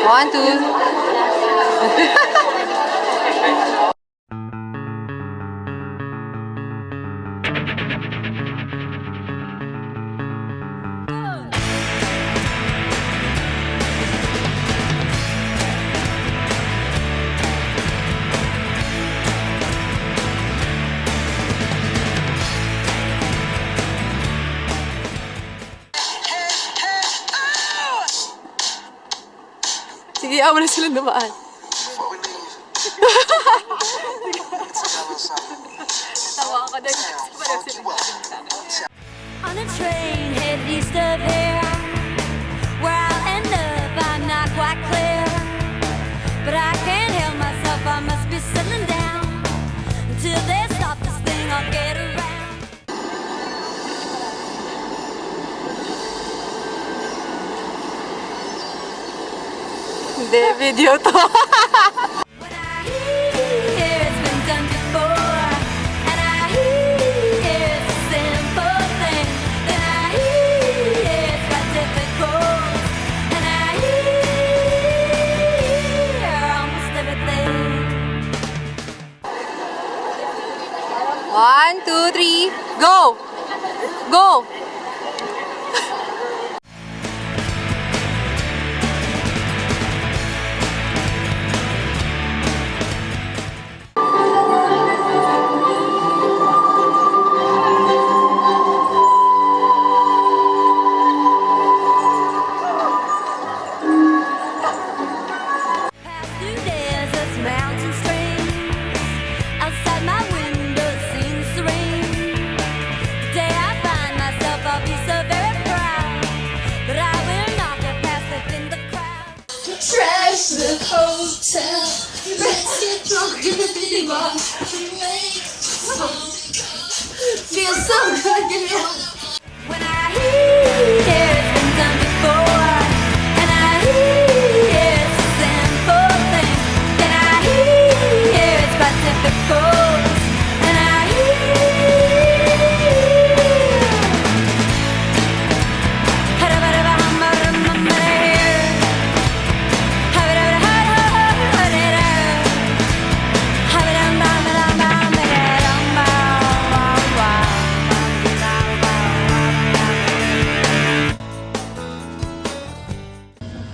One, two. Sige, awa na sila dumaan. Tawa ka din. On a train headed east of here, where I'll end up, I'm not quite clear. But I can't help myself, I must be settling down. Until they stop this thing, I'll get around. Hindi, video to. When I hear it's been done before, and I hear it's a simple thing, then I hear it's got difficult, and I hear almost everything. One, two, three, go! Go! Pass through deserts, mountain streams. Outside my window it seems serene. The day I find myself, I'll be so very proud. But I will not get past up in the crowd. Trash the hotel. Let's get drunk in the minibar. Feel so good, give me one. When I hear it's been done before, and I hear it's a simple thing, then I hear it's quite difficult, and I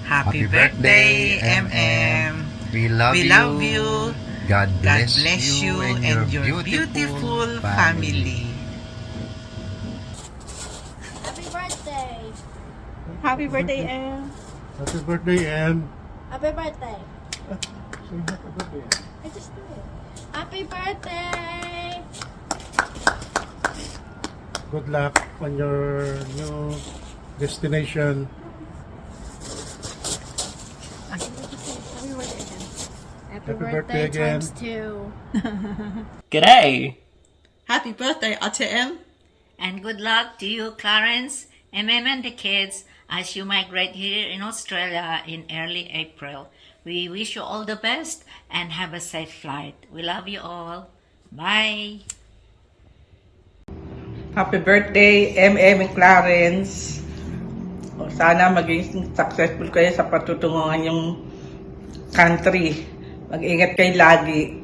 Happy birthday, MM. We love you. God God bless, bless you and your beautiful family. Happy birthday. Happy birthday, Em. Happy birthday, Ann. Happy birthday. Say happy birthday. I just do it. Happy birthday. Good luck on your new destination. Happy birthday again. times two. G'day! Happy birthday, Ate Em. And good luck to you, Clarence, MM, and the kids as you migrate here in Australia in early April. We wish you all the best and have a safe flight. We love you all. Bye! Happy birthday, MM and Clarence. O, sana maging successful kayo sa patutunguhan yung country. Mag-ingat kayo lagi.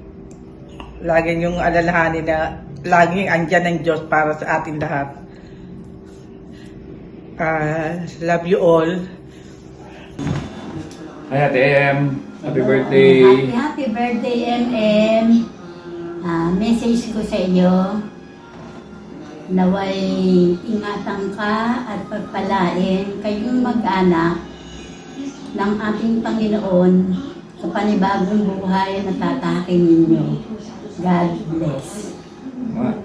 Lagi yung alalahanin na laging andyan ng Diyos para sa atin lahat. Love you all. Hi Ate Em! Happy birthday! Happy birthday, MM. Message ko sa iyo, naway ingatan ka at pagpalain kayong mag-anak ng ating Panginoon sa panibagong buhay na tatahakin ninyo. God bless.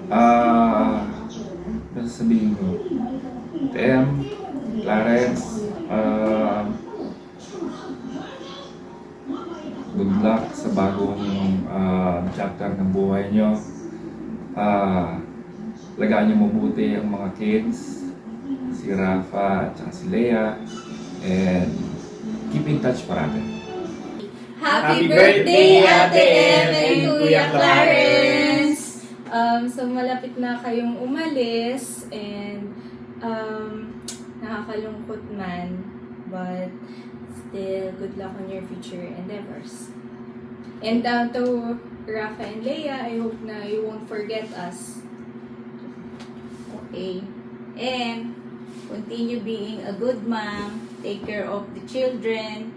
Ano sasabihin ko? Ate Em, Clarence, good luck sa bagong chapter ng buhay nyo. Lagaan nyo mabuti ang mga kids, si Rafa at si Leia, and keep in touch parati. Happy birthday, Ate Em and Kuya Clarence! So malapit na kayong umalis and nakakalungkot man, but still good luck on your future endeavors. And to Rafa and Leia, I hope na you won't forget us. Okay. And continue being a good mom, take care of the children,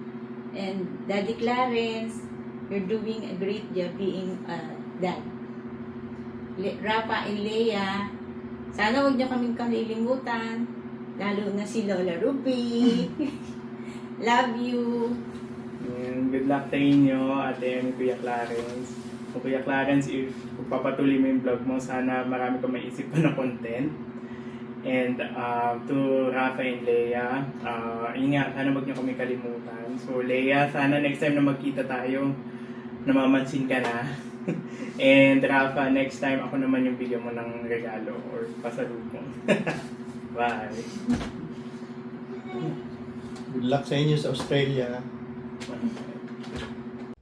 and Daddy Clarence, you're doing a great job being a dad. Rafa and Leia, sana huwag niyo kaming kalilimutan, lalo na si Lola Ruby. Love you. And good luck sa inyo, Ate and Kuya Clarence. So, Kuya Clarence, if papatuloy mo yung vlog mo, sana marami kang maisip pa na content. And to Rafa and Leia, ingat, sana wag niyo kami kalimutan. So Leia, sana next time na magkita tayo, namamansin ka na. And Rafa, next time ako naman yung bigyan mo ng regalo or pasalubong. Bye! Good luck sa inyo sa Australia.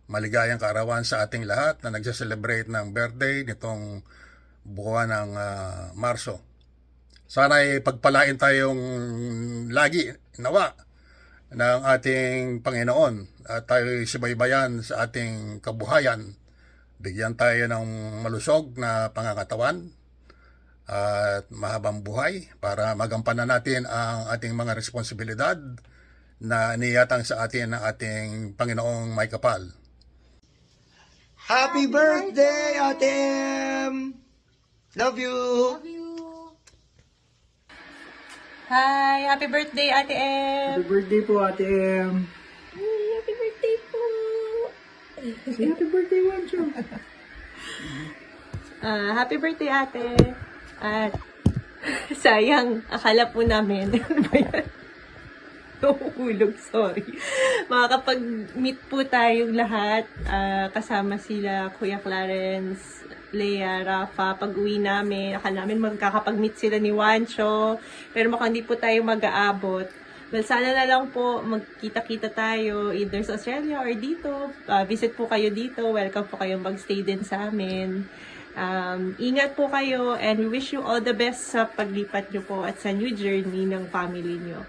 Maligayang kaarawan sa ating lahat na nagse-celebrate ng birthday nitong buwan ng Marso. Sana ay pagpalain tayong lagi, nawa, ng ating Panginoon at tayo subaybayan sa ating kabuhayan. Bigyan tayo ng malusog na pangangatawan at mahabang buhay para magampanan natin ang ating mga responsibilidad na niyatang sa atin ng ating Panginoong may kapal. Happy birthday, Ate Em! Love you! Hi! Happy birthday, Ate Em! Happy birthday po, Ate Em! Happy birthday po! Happy birthday, Wancho! Happy birthday, Ate! At sayang, akala po namin. Ano ba yan? Nahuhulog, sorry. Makakapag-meet po tayong lahat. Kasama sila Kuya Clarence, Leia, Rafa. Pag-uwi namin, akala namin magkakapag-meet sila ni Wancho. Pero mukhang hindi po tayo mag-aabot. Well, sana na lang po magkita-kita tayo either sa Australia or dito. Visit po kayo dito. Welcome po kayong mag-stay din sa amin. Ingat po kayo and we wish you all the best sa paglipat nyo po at sa new journey ng family nyo.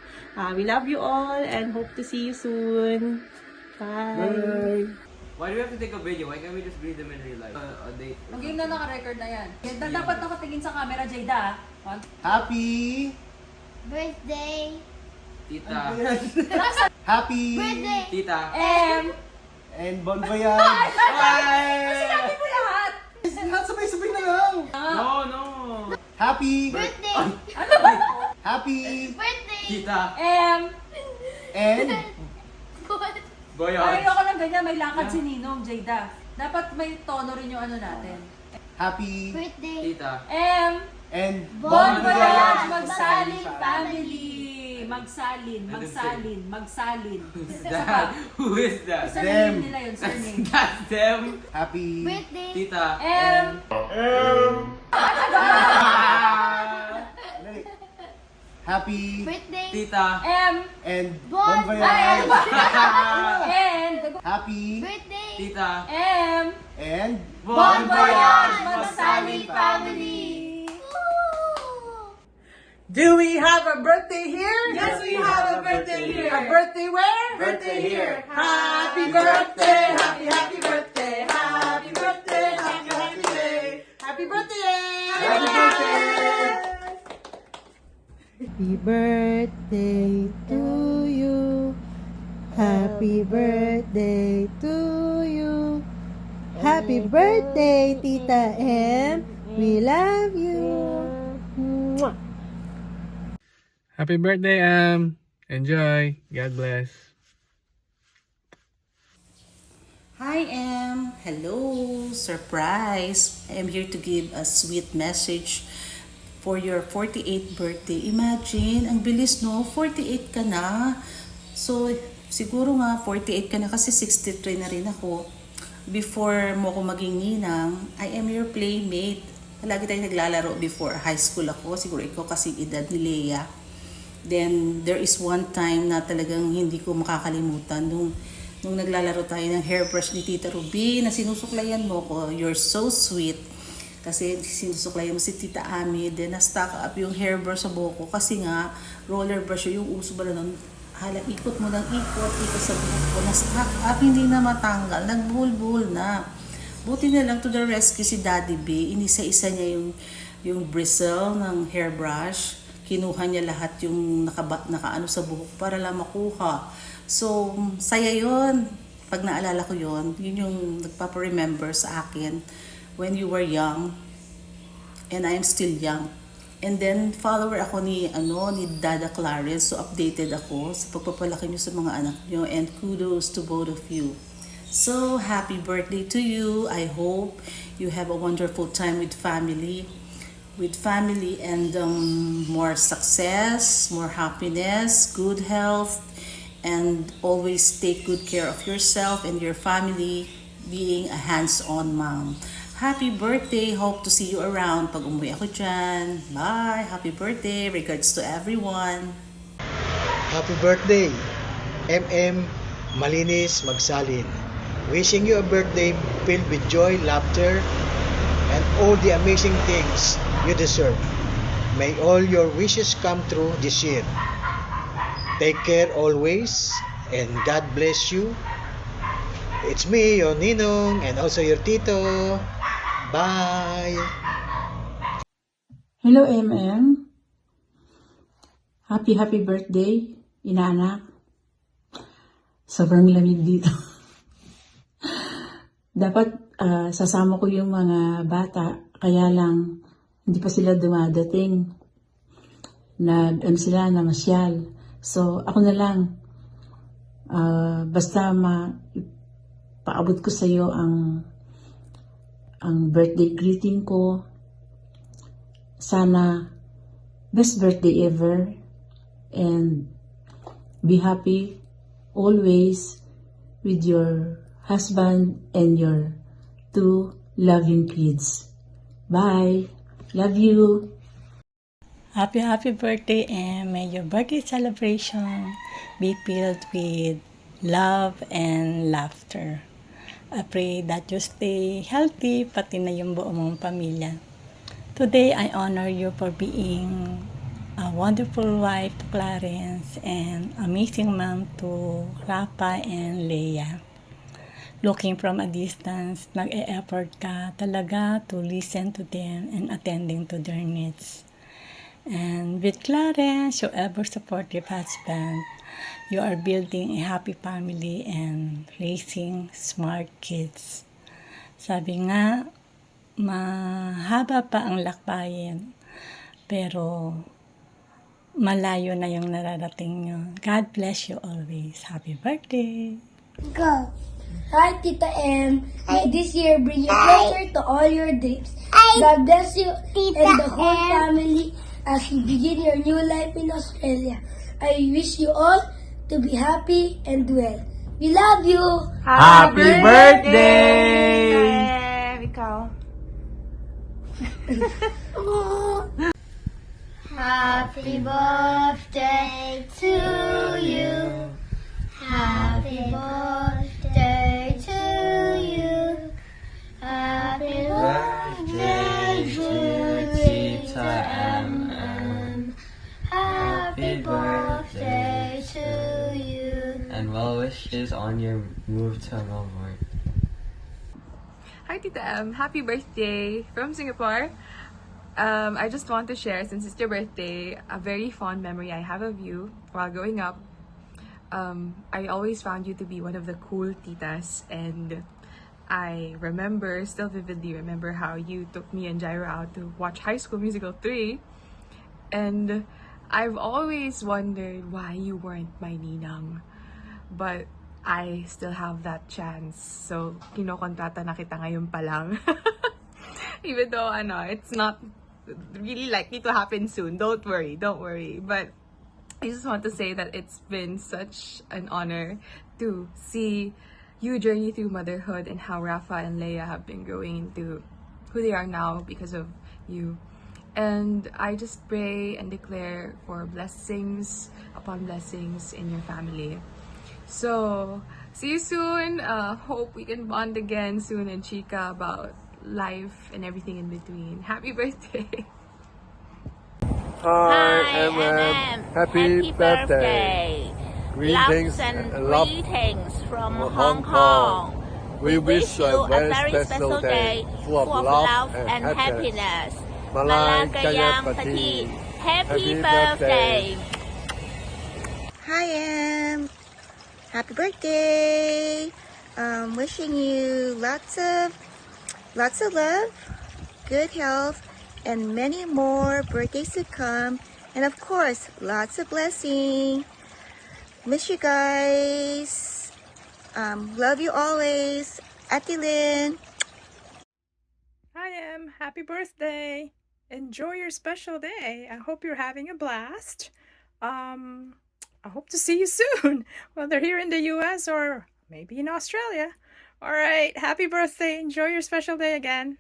We love you all and hope to see you soon. Bye! Why do we have to take a video? Why can't we just greet them in real life? A date. Mag-game na naka-record na yan. Dapat nakatingin sa camera, Jada. Happy Birthday! Tita. Happy Birthday! Tita. and bon voyage! Sinabi mo lahat! Lahat sabay-sabay na lang! No. Happy Birthday! Happy Birthday! Tita. and Boy, Ayoko lang ganyan, may lakad si Ninong, Jada. Dapat may tono rin yung ano natin. happy Birthday! Tita. and Bon voyage, magsalin family! Magsalin. Who's that? Who is that? Surname nila yun, surname. That's them. happy Birthday! Tita. happy Birthday! Tita. and Bon bon voyage! And, Happy Birthday! Tita. and Bon voyage, magsalin family! Do we have a birthday here? Yes, we have a birthday here. A birthday where? Birthday here. Happy birthday, happy birthday, happy birthday, happy day. Happy birthday! Happy birthday! Happy birthday to you. Happy birthday to you. Happy birthday, Tita M. We love you. Mwah. Happy birthday, Enjoy. God bless. Hi, Em. Hello. Surprise. I am here to give a sweet message for your 48th birthday. Imagine, ang bilis no, 48 ka na. So, siguro nga 48 ka na kasi 63 na rin ako. Before mo ako maging ninang, I am your playmate. Lagi tayong naglalaro before high school ako. Siguro ikaw kasi edad ni Leia. Then, there is one time na talagang hindi ko makakalimutan nung naglalaro tayo ng hairbrush ni Tita Ruby na sinusuklayan mo ko. You're so sweet. Kasi sinusuklayan mo si Tita Ami. Then, na-stack up yung hairbrush sa buhok ko. Kasi nga, roller brush yung uso ba na nun. halang ikot mo ng ikot sa buhok ko, na-stuck up, hindi na matanggal, nagbuhol-buhol na. Buti na lang to the rescue si Daddy B, inisa-isa niya yung bristle ng hairbrush, kinuha niya lahat yung nakaano sa buhok para lang makuha. So, saya yon. Pag naalala ko yun yung nagpapa-remember sa akin when you were young and I am still young. And then, follower ako ni Dada Clarence. So, updated ako sa pagpapalaki niyo sa mga anak niyo. And kudos to both of you. So, happy birthday to you. I hope you have a wonderful time with family. And more success, more happiness, good health. And always take good care of yourself and your family, being a hands-on mom. Happy birthday. Hope to see you around pag umuwi ako dyan. Bye. Happy birthday. Regards to everyone. Happy birthday, MM Malinis Magsalin. Wishing you a birthday filled with joy, laughter, and all the amazing things you deserve. May all your wishes come true this year. Take care always, and God bless you. It's me, your Ninong, and also your Tito. Bye! Hello, MM. Happy birthday, inaanak. Sobrang lamig dito. Dapat sasama ko yung mga bata, kaya lang hindi pa sila dumadating. Sila namasyal. So, ako na lang. Basta paabot ko sa iyo ang birthday greeting ko. Sana best birthday ever, and be happy always with your husband and your 2 loving kids. Bye. Love you. Happy birthday, and may your birthday celebration be filled with love and laughter. I pray that you stay healthy, pati na yung buong mong pamilya. Today, I honor you for being a wonderful wife to Clarence and amazing mom to Rafa and Leia. Looking from a distance, nag-e-effort ka talaga to listen to them and attending to their needs. And with Clarence, your ever-supportive husband, you are building a happy family and raising smart kids. Sabi nga, mahaba pa ang lakbayin, pero malayo na yung nararating nyo. God bless you always. Happy birthday! Go! Hi, Tita M. May this year bring you closer to all your dreams. God bless you and the whole family as you begin your new life in Australia. I wish you all to be happy and well. We love you! Happy birthday! Happy birthday to you. Happy birthday to you. Happy birthday to Tita M. Happy birthday to you. And well wishes on your move to Melbourne. Hi Tita M, happy birthday from Singapore. I just want to share, since it's your birthday, a very fond memory I have of you while growing up. I always found you to be one of the cool titas, and I still vividly remember how you took me and Jairo out to watch High School Musical 3, and I've always wondered why you weren't my ninang, but I still have that chance, so kinokontrata na kita ngayon pa lang. Even though it's not really likely to happen soon. Don't worry, but I just want to say that it's been such an honor to see you journey through motherhood and how Rafa and Leia have been growing into who they are now because of you. And I just pray and declare for blessings upon blessings in your family. So, see you soon. Hope we can bond again soon and chika about life and everything in between. Happy birthday! Hi, MM. Happy birthday. Greetings and and love greetings from from Hong Hong Kong. We wish you a very special day full of love and happiness. Malayang Pati. Happy birthday! Hi, Em. Happy birthday. Wishing you lots of love, good health, and many more birthdays to come. And of course, lots of blessing. Miss you guys. Love you always. Ate Lynn. Hi, Em. Happy birthday. Enjoy your special day. I hope you're having a blast. I hope to see you soon, whether here in the US or maybe in Australia. All right. Happy birthday. Enjoy your special day again.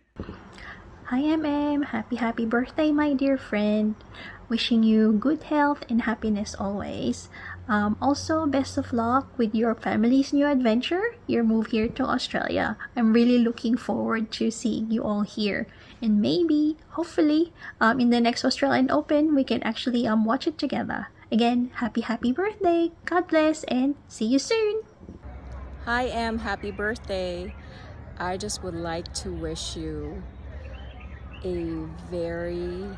Hi, MM. Happy birthday, my dear friend. Wishing you good health and happiness always. Also, best of luck with your family's new adventure, your move here to Australia. I'm really looking forward to seeing you all here. And maybe, hopefully, in the next Australian Open, we can actually watch it together. Again, happy birthday. God bless and see you soon. Hi, Em. Happy birthday. I just would like to wish you a very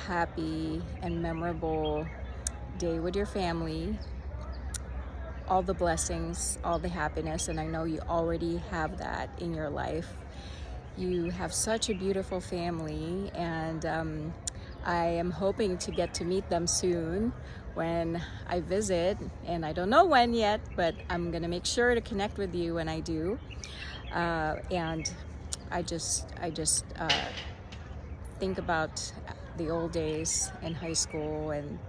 happy and memorable day with your family. All the blessings, all the happiness, and I know you already have that in your life. You have such a beautiful family, and I am hoping to get to meet them soon when I visit, and I don't know when yet, but I'm gonna make sure to connect with you when I do. And I just think about the old days in high school, and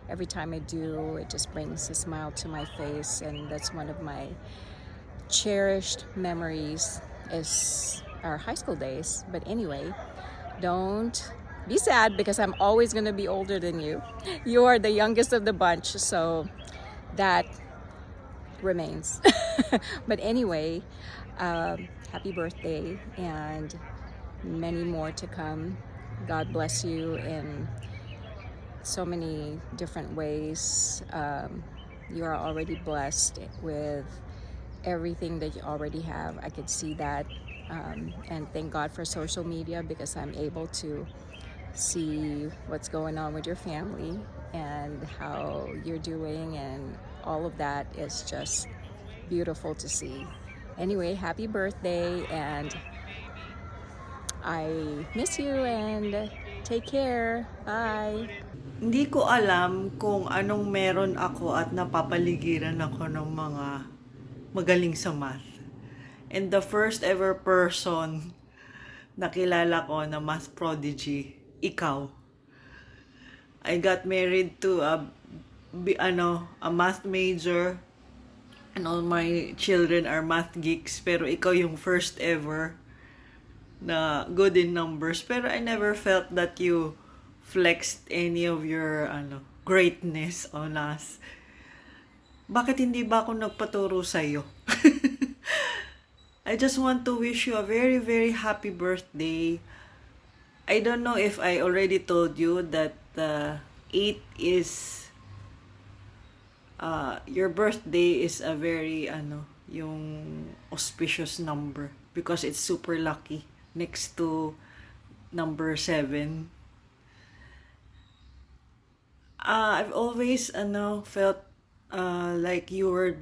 every time I do, it just brings a smile to my face, and that's one of my cherished memories is our high school days. But anyway, don't be sad because I'm always gonna be older than you. You are the youngest of the bunch, so that remains. But anyway, happy birthday and many more to come. God bless you in so many different ways. You are already blessed with everything that you already have. I could see that, and thank God for social media because I'm able to see what's going on with your family and how you're doing, and all of that is just beautiful to see. Anyway, happy birthday, and I miss you, and take care. Bye. Hindi ko alam kung anong meron ako at napapaligiran ako ng mga magaling sa math. And the first ever person na kilala ko na math prodigy, ikaw. I got married to a math major, and all my children are math geeks, pero ikaw yung first ever na good in numbers. Pero I never felt that you flexed any of your greatness on us. Bakit hindi ba ako nagpaturo sa'yo? I just want to wish you a very, very happy birthday. I don't know if I already told you that 8 is your birthday is a very yung auspicious number because it's super lucky next to number 7. I've always felt like you were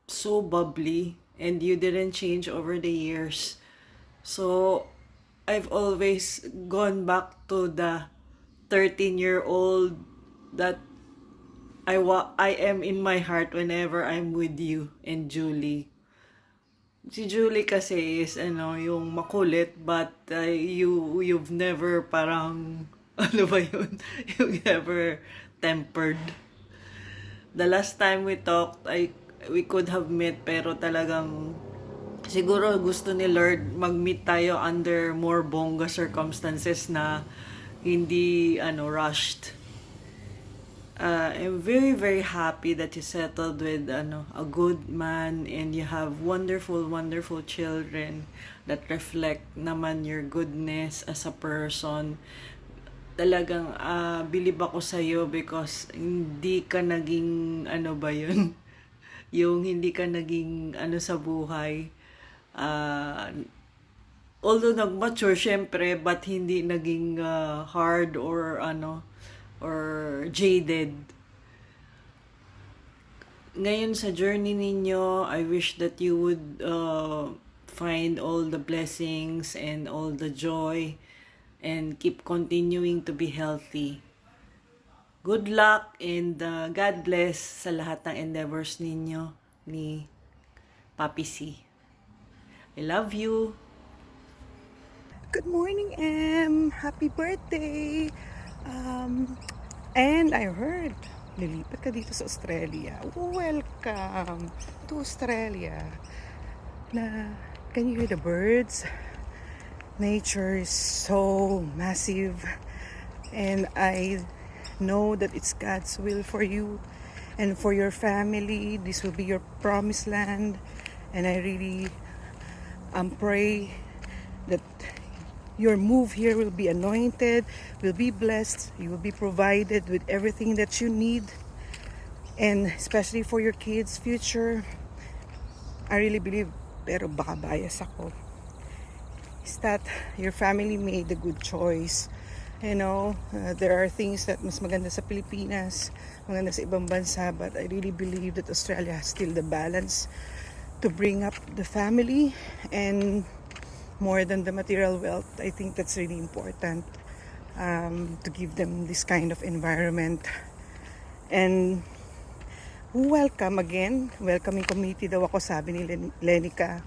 so bubbly and you didn't change over the years. So I've always gone back to the 13-year-old that I am in my heart whenever I'm with you and Julie. Si Julie kasi is yung makulit, but you've never parang ba yun? You've never tempered. The last time we talked, we could have met, pero talagang siguro gusto ni Lord mag-meet tayo under more bongga circumstances na hindi rushed. I'm very, very happy that you settled with a good man, and you have wonderful, wonderful children that reflect naman your goodness as a person. talagang bilib ako sa'yo because hindi ka naging ano ba yun? Yung hindi ka naging ano sa buhay. Although nag-mature syempre, but hindi naging hard or ano or jaded. Ngayon sa journey ninyo, I wish that you would find all the blessings and all the joy and keep continuing to be healthy. Good luck and God bless sa lahat ng endeavors ninyo ni Papi C. I love you. Good morning, Em. Happy birthday. And I heard lilipat ka dito sa Australia. Welcome to Australia. Can you hear the birds? Nature is so massive, and I know that it's God's will for you and for your family. This will be your promised land, and I really pray that your move here will be anointed, will be blessed, you will be provided with everything that you need, and especially for your kids' future. I really believe, pero baka bias ako, is that your family made a good choice. You know, there are things that mas maganda sa Pilipinas, maganda sa ibang bansa, but I really believe that Australia has still the balance to bring up the family, and more than the material wealth, I think that's really important, to give them this kind of environment. And welcome again. Welcoming committee daw ako, sabi ni Lenica.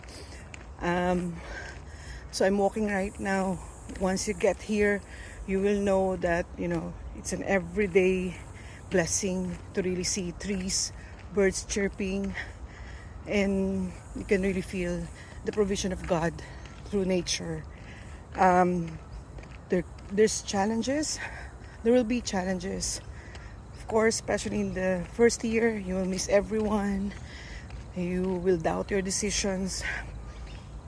So I'm walking right now. Once you get here, you will know that, you know, it's an everyday blessing to really see trees, birds chirping, and you can really feel the provision of God through nature. There's challenges. There will be challenges. Of course, especially in the first year, you will miss everyone. You will doubt your decisions.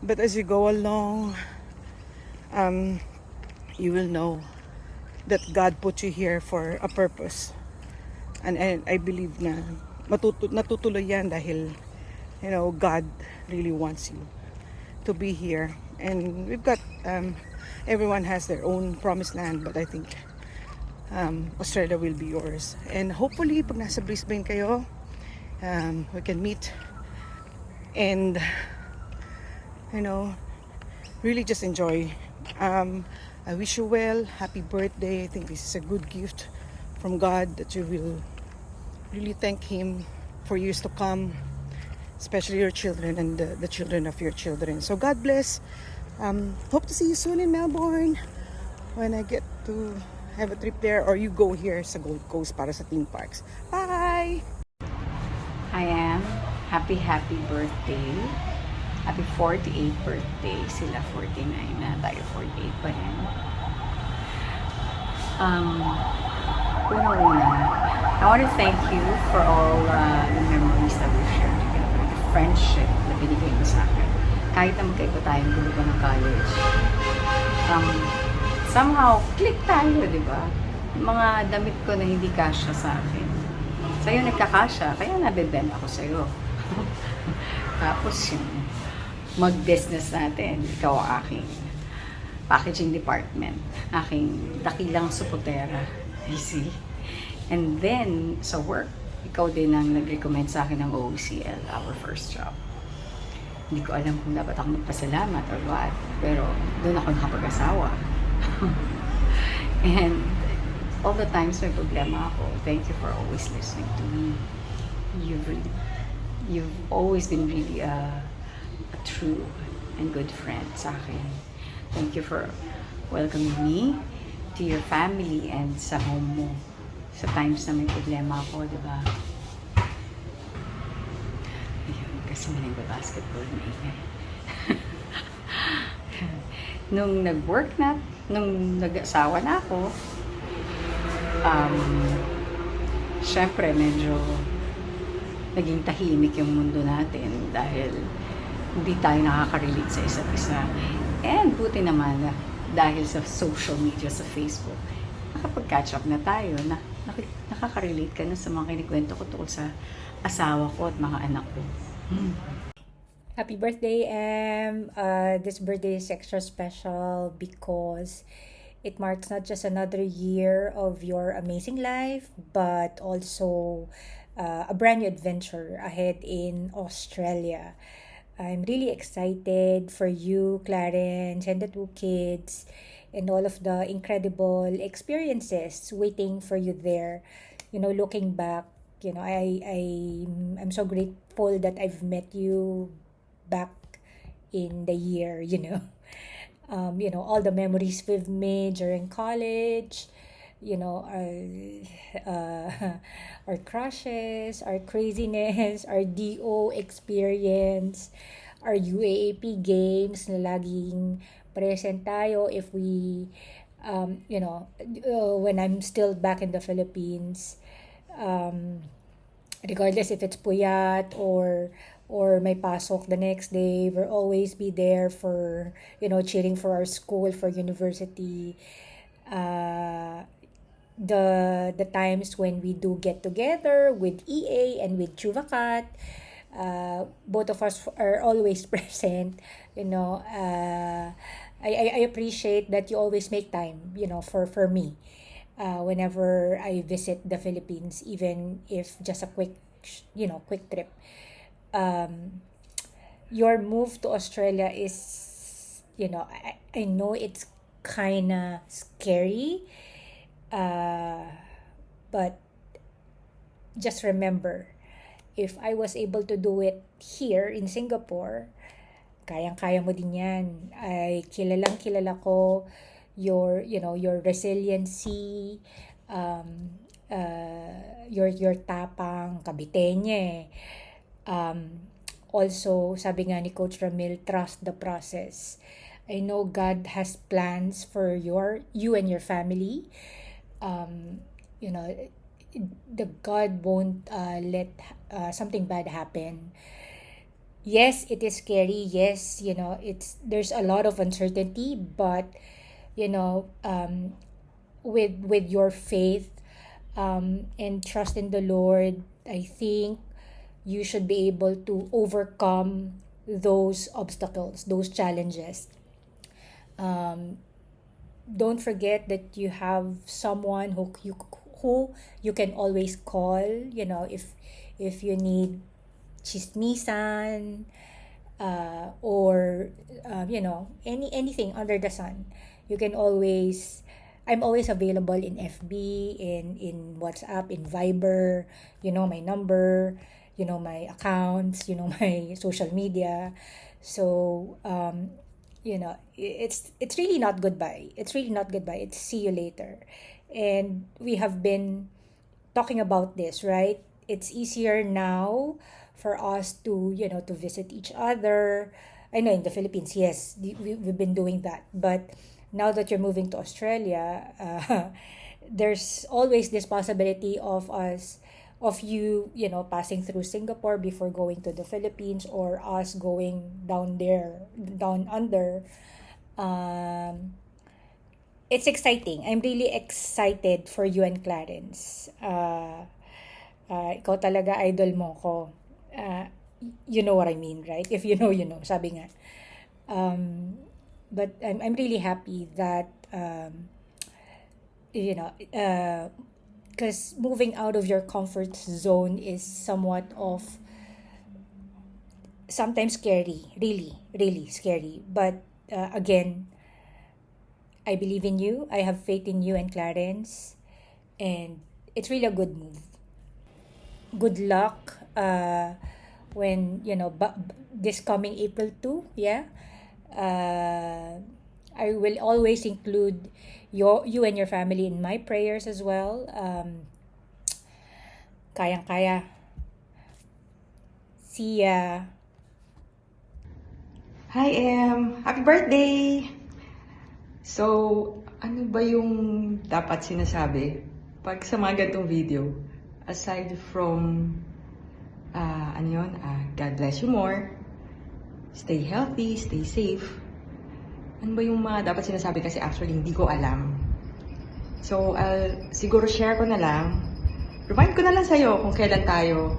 But as you go along, you will know that God put you here for a purpose. And I believe na natutuloy yan dahil, you know, God really wants you to be here. And we've got, everyone has their own promised land, but I think Australia will be yours. And hopefully, pag nasa Brisbane kayo, we can meet and, you know, really just enjoy. I wish you well. Happy birthday. I think this is a good gift from God that you will really thank Him for years to come, especially your children and the children of your children. So God bless. Hope to see you soon in Melbourne when I get to have a trip there, or you go here sa Gold Coast para sa theme parks. Bye! I am happy birthday. Happy 48th birthday. Sila 49 na, tayo 48 pa rin. Una-una, I want to thank you for all the memories that we've shared together. The friendship na binigay mo sa akin. Kahit na magkaiba tayong grupo ng college. Somehow, click tayo, di ba? Mga damit ko na hindi kasya sa akin. Sa'yo nagkakasya, kaya nabibenta ko sa'yo. Tapos yung mag-business natin, ikaw ang aking packaging department, aking dakilang supotera, you see? And then, sa work, ikaw din ang nag-recommend sa akin ng OOCL, our first job. Hindi ko alam kung dapat ako magpasalamat or what, pero doon ako nakapag-asawa. And all the times may problema ako, thank you for always listening to me. You've always been really a true and good friend sa akin. Thank you for welcoming me to your family and sa home mo. Sa times na may problema ako, di ba? Ayun, kasi may nagba-basketball na ingay. Nung nag-work na, nung nag-asawa na ako, syempre medyo naging tahimik yung mundo natin dahil hindi tayo nakaka-relate sa isa't isa. And buti naman dahil sa social media, sa Facebook, nakapag-catch up na tayo, nakaka-relate ka na sa mga kinikwento ko tungkol sa asawa ko at mga anak ko. Happy birthday, Em! This birthday is extra special because it marks not just another year of your amazing life, but also a brand new adventure ahead in Australia. I'm really excited for you, Clarence, and the two kids, and all of the incredible experiences waiting for you there. You know, looking back, you know, I'm so grateful that I've met you back in the year, you know. You know, all the memories we've made during college, you know, our crushes, our craziness, our DO experience, our UAAP games na laging present tayo if we, you know, when I'm still back in the Philippines, regardless if it's puyat or may pasok the next day, we'll always be there for, you know, cheering for our school, for university. The times when we do get together with EA and with Chuvakat, both of us are always present, you know. I appreciate that you always make time, you know, for me whenever I visit the Philippines, even if just a quick trip. Your move to Australia is, you know, I know it's kind of scary, but just remember, if I was able to do it here in Singapore, kayang-kaya mo din yan. Ay kilala ko your resiliency, your tapang, kabitenye. Also, sabi nga ni Coach Ramil, trust the process. I know God has plans for you and your family. You know, the God won't let something bad happen. Yes, it is scary. Yes, you know, there's a lot of uncertainty, but you know, with your faith and trust in the Lord, I think you should be able to overcome those obstacles, those challenges. Don't forget that you have someone who you can always call, you know, if you need chismisan, or you know, anything under the sun. You can always, I'm always available in FB, in WhatsApp, in Viber, you know my number, you know my accounts, you know my social media. So you know, it's really not goodbye. It's really not goodbye. It's see you later. And we have been talking about this, right? It's easier now for us to, you know, to visit each other. I know in the Philippines, yes, we've been doing that. But now that you're moving to Australia, there's always this possibility of you know, passing through Singapore before going to the Philippines, or us going down under. It's exciting. I'm really excited for you and Clarence. Ikaw talaga idol mo ko. You know what I mean, right? If you know, you know. Sabi nga. But I'm really happy that you know, because moving out of your comfort zone is somewhat of sometimes scary, really scary. But again, I believe in you. I have faith in you and Clarence, and it's really a good move. Good luck when, you know, this coming April 2, yeah. I will always include you and your family in my prayers as well. Kayang-kaya. See ya. Hi, Em! Happy birthday! So, ano ba yung dapat sinasabi pag sa mga ganitong video? Aside from, God bless you more, stay healthy, stay safe. Ano ba yung mga dapat sinasabi? Kasi actually, hindi ko alam. So, siguro share ko na lang. Remind ko na lang sa'yo kung kailan tayo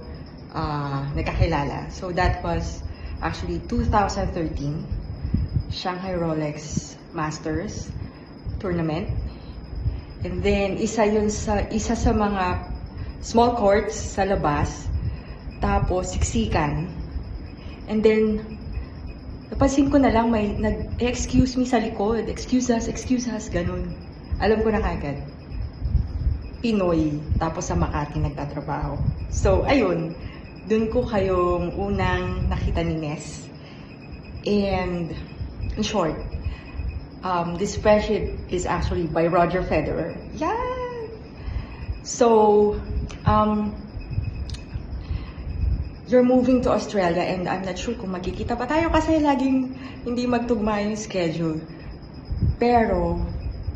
nagkakilala. So, that was actually 2013. Shanghai Rolex Masters Tournament. And then, isa sa mga small courts sa labas. Tapos, siksikan. And then, napansin ko na lang may nag-excuse me sa likod. Excuse us, ganun. Alam ko na kagad. Pinoy, tapos sa Makati nagtatrabaho. So, ayun. Dun ko kayong unang nakita ni Ness. And, in short, this friendship is actually by Roger Federer. Yeah! So, you're moving to Australia and I'm not sure kung magkikita pa tayo kasi laging hindi magtugma yung schedule. Pero,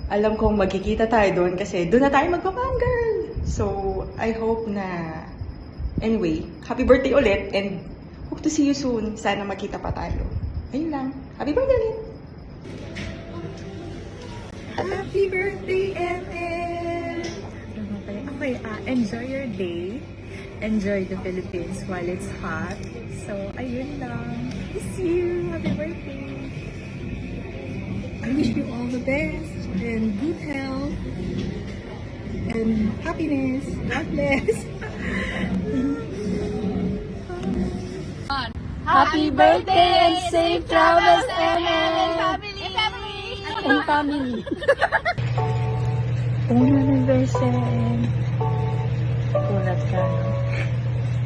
alam kong magkikita tayo doon kasi doon na tayo magpapangirl. So, I hope na... Anyway, happy birthday ulit and hope to see you soon. Sana magkita pa tayo. Ayun lang. Happy birthday ulit! Happy birthday, MM! Okay, enjoy your day. Enjoy the Philippines while it's hot. So, ayun lang. Miss you! Happy birthday! I wish you all the best and good health and happiness. God bless! Happy birthday and safe travels, MM! And family! Kung anniversary, kulat ka, no?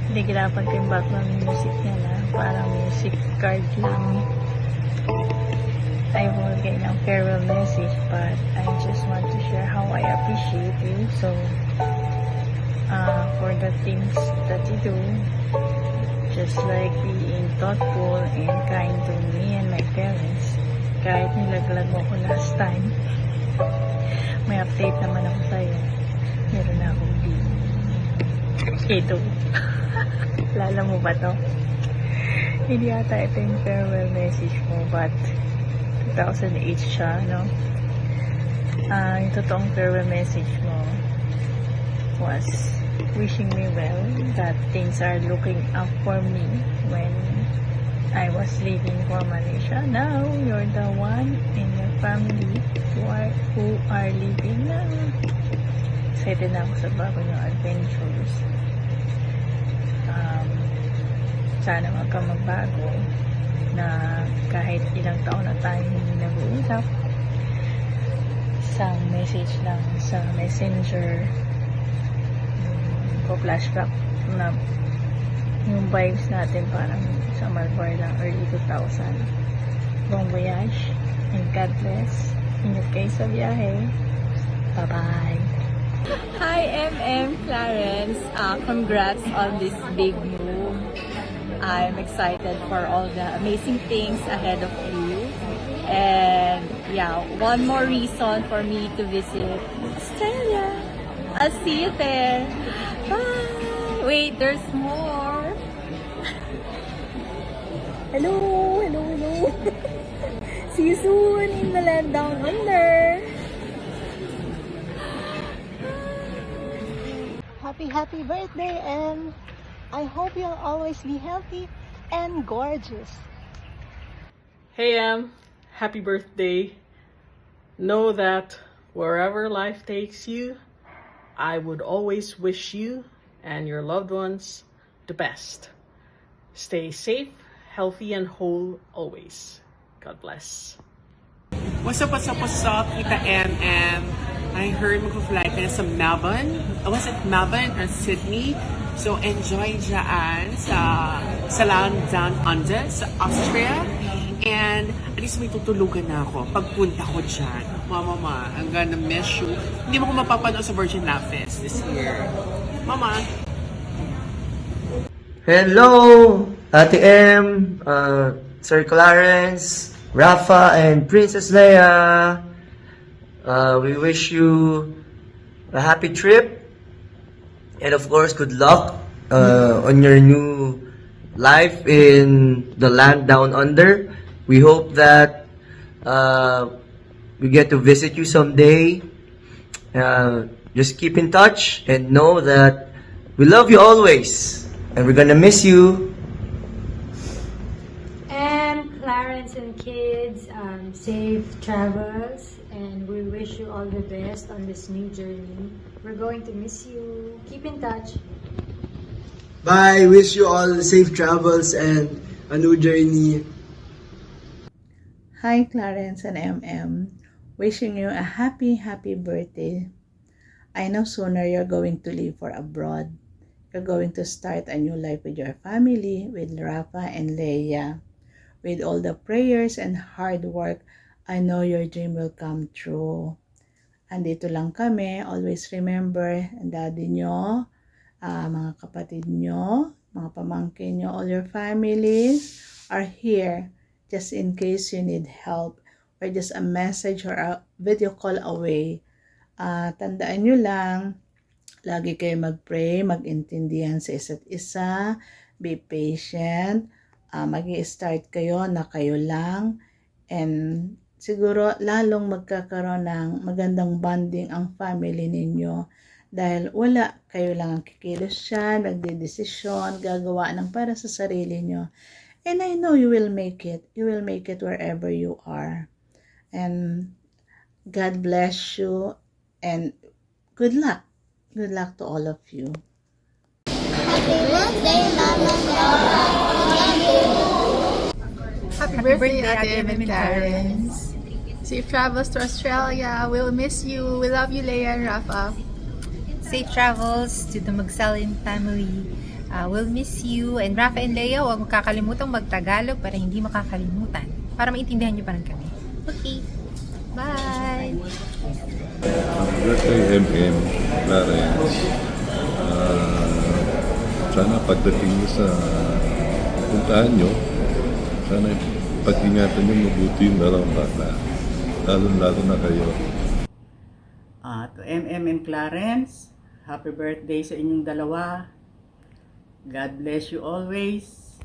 Hindi kailangan timbak ng music niya na parang music card lang. I will get ng farewell message, but I just want to share how I appreciate you. So, for the things that you do, just like being thoughtful and kind to me and my parents. Kahit nilaglag mo ko last time, may update naman ako sa'yo. Meron na akong ito. Lala mo ba to? Hindi ata ito yung farewell message mo, but 2008 siya, no? Yung totoong farewell message mo was wishing me well, that things are looking up for me when I was leaving for Malaysia. Now, you're the one in your family who are leaving na. Excited na ako sa bago yung adventures. Sana magbago na kahit ilang taon na tayo hindi nag-uusap. Isang message lang sa messenger. Flashback na yung vibes natin parang sa Malbar lang early 2000. Bon voyage and God bless. Ingat kayo sa biyahe. Bye-bye. Hi, MM Clarence. Congrats on this big move. I'm excited for all the amazing things ahead of you. And yeah, one more reason for me to visit Australia. I'll see you there. Bye! Wait, there's more. Hello. See you soon in the land down under. Happy birthday, and I hope you'll always be healthy and gorgeous. Hey happy birthday. Know that wherever life takes you, I would always wish you and your loved ones the best. Stay safe, healthy, and whole always. God bless. What's up, Kita MM? I heard mag-fly ka na sa Melbourne. Was it Melbourne or Sydney? So enjoy dyan sa land down under, sa Austria. And at least may tutulugan na ako pagpunta ko dyan. Mama, I'm gonna miss you. Hindi mo ko mapapanood sa Virgin Lab Fest this year. Mama. Hello, Ate M, Sir Clarence, Rafa, and Princess Leia. We wish you a happy trip. And of course, good luck on your new life in the land down under. We hope that we get to visit you someday. Just keep in touch and know that we love you always and we're gonna miss you. And Clarence and kids, safe travels, and we wish you all the best on this new journey. We're going to miss you. Keep in touch. Bye. Wish you all safe travels and a new journey. Hi, Clarence and MM. Wishing you a happy birthday. I know sooner you're going to leave for abroad. You're going to start a new life with your family, with Rafa and Leia. With all the prayers and hard work, I know your dream will come true. Andito lang kami. Always remember, daddy nyo, mga kapatid nyo, mga pamangkin nyo, all your families are here just in case you need help or just a message or a video call away. Tandaan nyo lang, lagi kayo mag-pray, mag-intindihan sa isa't isa, be patient, mag-i-start kayo na kayo lang, and siguro lalong magkakaroon ng magandang bonding ang family ninyo dahil wala kayo lang ang kikilos siya, magdedesisyon, gagawa ng para sa sarili nyo. And I know you will make it. You will make it wherever you are. And God bless you and good luck. Good luck to all of you. Happy birthday, Ate Em and Clarence. Safe travels to Australia. We'll miss you. We love you, Leia and Rafa. Safe travels to the Magsalin family. We'll miss you. And Rafa and Leia, huwag makakalimutang magtagalog para hindi makakalimutan. Para maintindihan nyo pa rin kami. Okay. Bye! Happy birthday, MM, Clarence. Sana pagdating nyo sa puntahan nyo, sana pag-ingatan nyo mabuti yung dalawang bata. Lalo na kayo. To MM and Clarence, happy birthday sa inyong dalawa. God bless you always.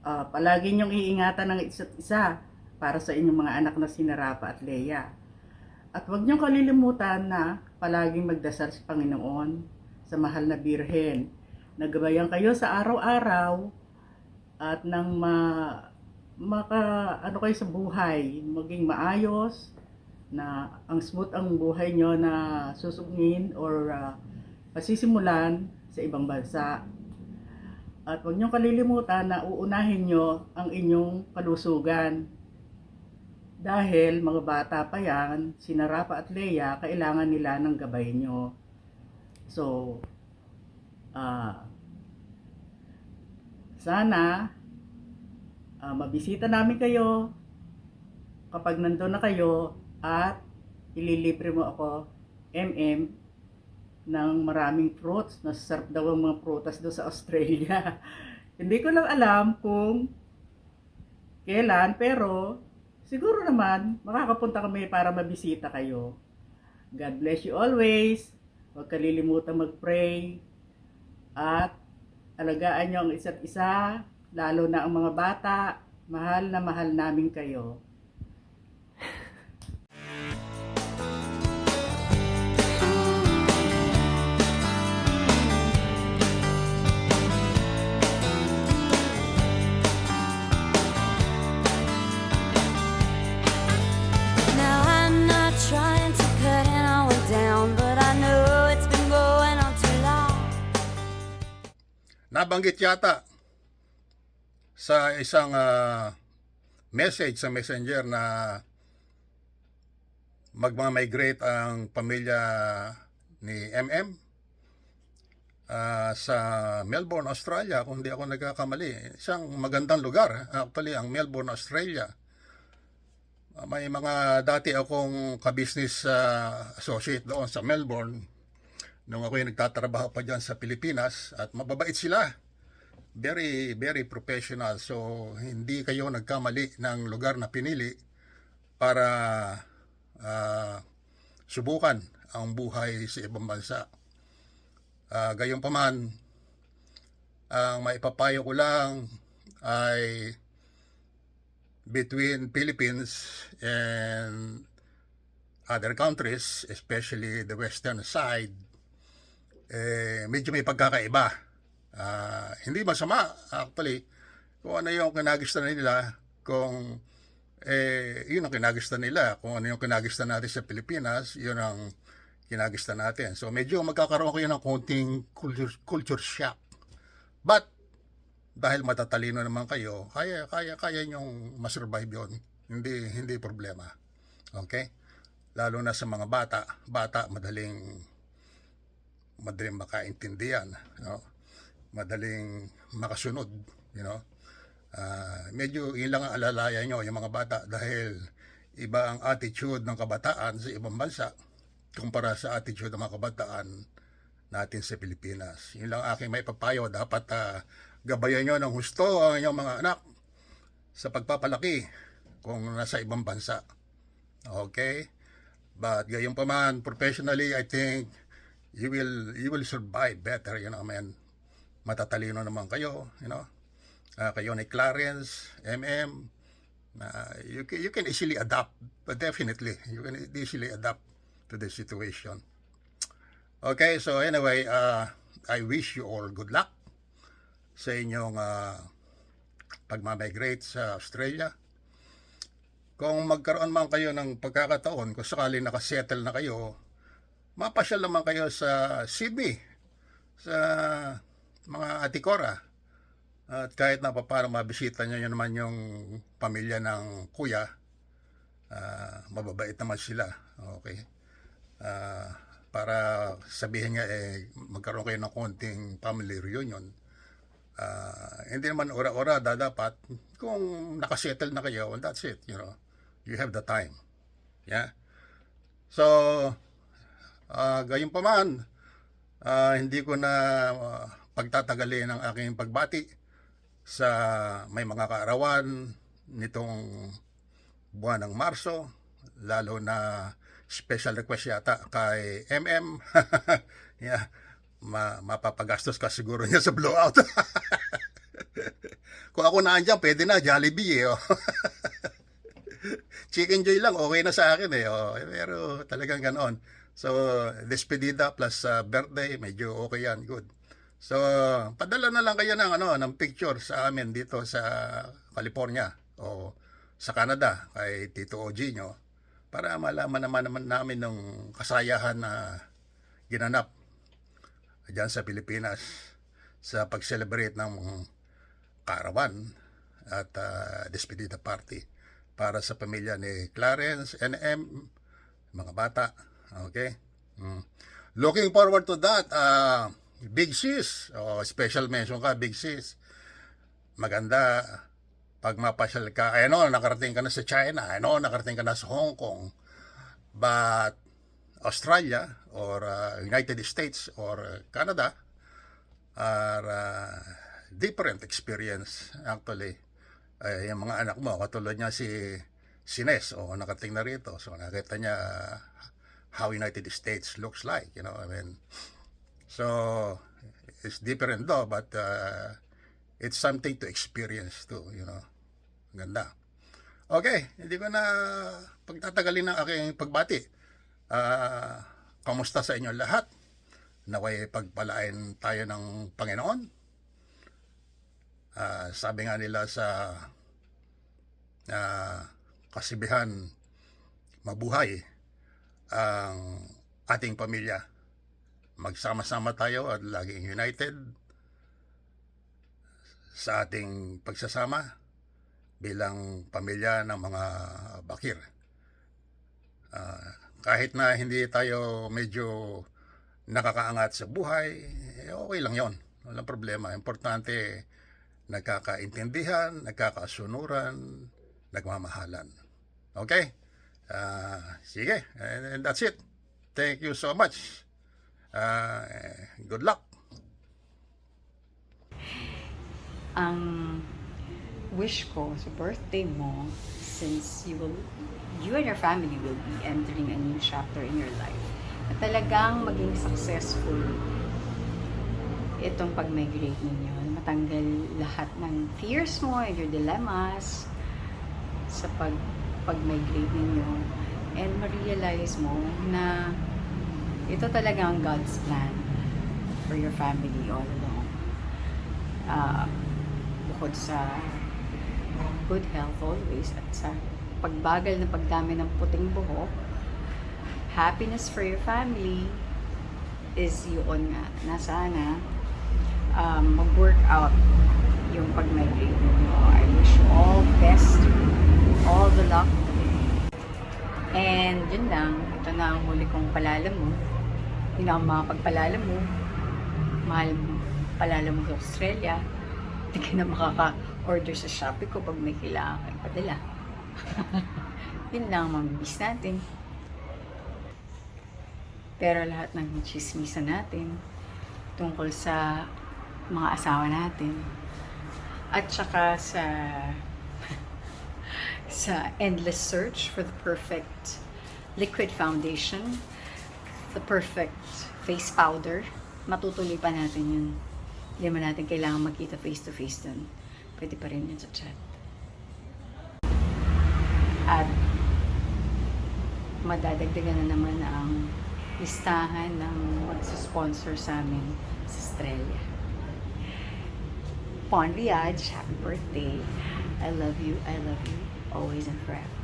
Palagi niyong iingatan ng isa't isa para sa inyong mga anak na sina Rafa at Leia. At huwag niyong kalilimutan na palaging magdasal sa Panginoon, sa mahal na Birhen. Nagabayan kayo sa araw-araw at nang ano kayo sa buhay, maging maayos, na ang smooth ang buhay nyo na susugin or pasisimulan sa ibang bansa. At huwag nyo kalilimutan na uunahin nyo ang inyong kalusugan. Dahil mga bata pa yan, sina Rafa at Leia, kailangan nila ng gabay nyo. So, sana mabisita namin kayo kapag nandun na kayo at ililibre mo ako, MM, ng maraming fruits. Nasasarap daw ang mga prutas doon sa Australia. Hindi ko lang alam kung kailan, pero siguro naman makakapunta kami para mabisita kayo. God bless you always. Huwag kalilimutan mag-pray at alagaan nyo ang isa't isa, lalo na ang mga bata. Mahal na mahal namin kayo. Nabanggit yata sa isang message sa Messenger na magmamigrate ang pamilya ni MM sa Melbourne, Australia, kung hindi ako nagkakamali. Isang magandang lugar, actually, ang Melbourne, Australia. May mga dati akong ka-business associate doon sa Melbourne nung ako yung nagtatrabaho pa dyan sa Pilipinas, at mababait sila. Very, very professional. So, hindi kayo nagkamali ng lugar na pinili para subukan ang buhay sa ibang bansa. Gayunpaman, ang maipapayo ko lang ay between Philippines and other countries, especially the western side, medyo may pagkakaiba. Hindi masama, actually, kung ano yung kinagustuhan nila, kung yun ang kinagustuhan nila, kung ano yung kinagustuhan natin sa Pilipinas, yun ang kinagustuhan natin. So medyo magkakaroon kayo ng konting culture shock. But, dahil matatalino naman kayo, kaya nyong masurvive yun. Hindi problema. Okay? Lalo na sa mga bata madaling makaintindihan, no? Madaling makasunod, you know. Medyo ilang ang alalayan nyo yung mga bata dahil iba ang attitude ng kabataan sa ibang bansa kumpara sa attitude ng mga kabataan natin sa Pilipinas. Yun lang aking may papayo. Dapat gabayan nyo ng husto ang inyong mga anak sa pagpapalaki kung nasa ibang bansa. Okay? But gayon pa man, professionally, I think you will survive better, you know, man. Matatalino naman kayo, you know. Kayo ni Clarence, you can easily adapt, but definitely, you can easily adapt to the situation. Okay, so anyway, I wish you all good luck sa inyong pagmamigrate sa Australia. Kung magkaroon man kayo ng pagkakataon, kung sakali nakasettle na kayo, mapasyal naman kayo sa Sydney, sa mga Atikora. At kahit na paano mabisita nyo naman yung pamilya ng kuya, mababait naman sila. Okay? Para sabihin nga, magkaroon kayo ng konting family reunion. Hindi naman ora-ora dapat. Kung nakasettle na kayo, well, that's it, you know. You have the time. Yeah? So, gayon pa man, hindi ko na pagtatagalin ang aking pagbati sa may mga kaarawan nitong buwan ng Marso, lalo na special request yata kay yeah, mapapagastos ka siguro niya sa blowout. Kung ako na andyan, pwede na, Jollibee oh. Chicken Joy lang, okay na sa akin pero talagang ganoon. So, despedida plus birthday, medyo okay yan, good. So, padala na lang kayo ng picture sa amin dito sa California o sa Canada kay Tito OG nyo para malaman naman namin ng kasayahan na ginanap dyan sa Pilipinas sa pag-celebrate ng kaarawan at despedida party para sa pamilya ni Clarence, mga bata. Okay? Looking forward to that. Big Sis, special mention ka, Big Sis. Maganda pag mapasyal ka. I know, nakarating ka na sa China. I know, nakarating ka na sa Hong Kong. But Australia or United States or Canada are different experience actually. Yung mga anak mo, katulad niya si Nes, nakarating na rito. So nakita niya how United States looks like, you know, I mean. So, it's different though, but it's something to experience too, you know. Ganda. Okay, hindi ko na pagtatagalin ng aking pagbati. Kamusta sa inyo lahat? Naway pagpalain tayo ng Panginoon. Sabi nga nila sa kasibihan, mabuhay ang ating pamilya. Magsama-sama tayo at laging united sa ating pagsasama bilang pamilya ng mga bakir. Kahit na hindi tayo medyo nakakaangat sa buhay, okay lang yon, walang problema. Importante, nagkakaintindihan, nagkakasunuran, nagmamahalan. Okay? Sige, and that's it. Thank you so much. Good luck. Ang wish ko sa birthday mo, since you and your family will be entering a new chapter in your life, na talagang maging successful itong pag-migrate ninyo, matanggal lahat ng fears mo and your dilemmas sa pag-migrate ninyo, and ma-realize mo na ito talaga ang God's plan for your family all along. Bukod sa good health always at sa pagbagal na pagdami ng puting buhok, happiness for your family is yun nga, na sana mag-work out yung pag-migrate mo. I wish you all best, all the luck. And yun lang, ito na ang huli kong palala mo. Yun ang mga pagpalala mo. Mahal mo, palala mo sa Australia. Hindi ka na makaka-order sa Shopee ko pag may kailangan kayo padala. Yun lang ang mamibis natin. Pero lahat ng chismisan natin tungkol sa mga asawa natin at saka sa endless search for the perfect liquid foundation, the perfect face powder, matutuloy pa natin yun. Hindi naman natin kailangan magkita face to face dun. Pwede pa rin yun sa chat. At madadagdagan na naman ang listahan ng magsusponsor sa amin sa Australia. Bon voyage, happy birthday. I love you, always and forever.